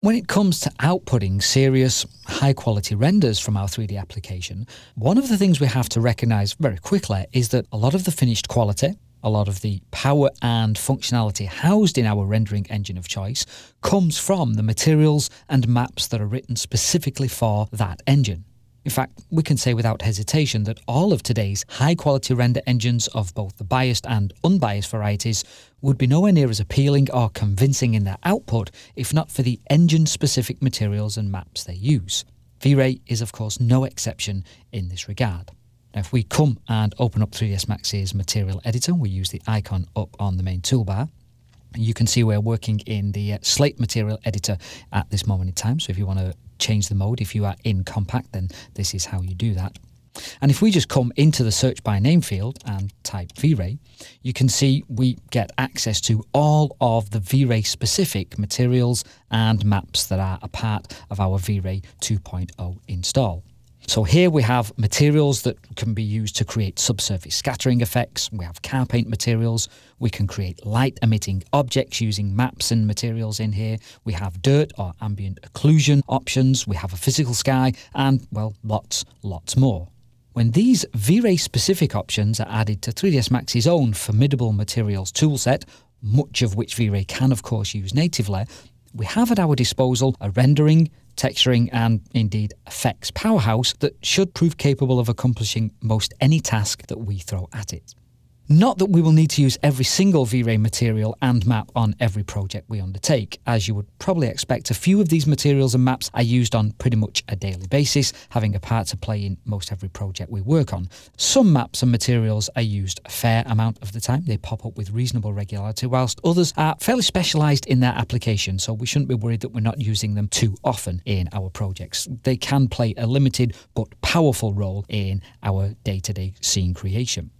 When it comes to outputting serious, high-quality renders from our 3D application, one of the things we have to recognise very quickly is that a lot of the finished quality, a lot of the power and functionality housed in our rendering engine of choice comes from the materials and maps that are written specifically for that engine. In fact, we can say without hesitation that all of today's high-quality render engines of both the biased and unbiased varieties would be nowhere near as appealing or convincing in their output if not for the engine-specific materials and maps they use. V-Ray is of course no exception in this regard. Now, if we come and open up 3ds Max's material editor, we use the icon up on the main toolbar. You can see we're working in the Slate material editor at this moment in time, so if you want to change the mode, if you are in compact, then this is how you do that. And if we just come into the search by name field and type V-Ray, you can see we get access to all of the V-Ray specific materials and maps that are a part of our V-Ray 2.0 install. So here we have materials that can be used to create subsurface scattering effects. We have car paint materials. We can create light emitting objects using maps and materials in here. We have dirt or ambient occlusion options. We have a physical sky and, well, lots more. When these V-Ray specific options are added to 3ds Max's own formidable materials toolset, much of which V-Ray can of course use natively, we have at our disposal a rendering, texturing and indeed effects powerhouse that should prove capable of accomplishing most any task that we throw at it. Not that we will need to use every single V-Ray material and map on every project we undertake. As you would probably expect, a few of these materials and maps are used on pretty much a daily basis, having a part to play in most every project we work on. Some maps and materials are used a fair amount of the time. They pop up with reasonable regularity, whilst others are fairly specialised in their application, so we shouldn't be worried that we're not using them too often in our projects. They can play a limited but powerful role in our day-to-day scene creation.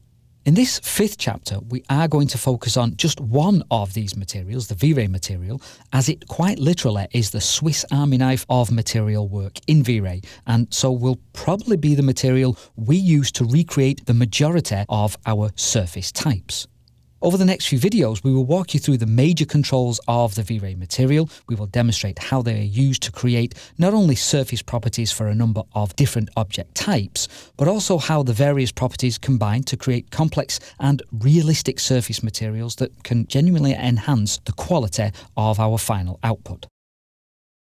In this 5th chapter, we are going to focus on just one of these materials, the V-Ray material, as it quite literally is the Swiss Army knife of material work in V-Ray, and so will probably be the material we use to recreate the majority of our surface types. Over the next few videos, we will walk you through the major controls of the V-Ray material. We will demonstrate how they are used to create not only surface properties for a number of different object types, but also how the various properties combine to create complex and realistic surface materials that can genuinely enhance the quality of our final output.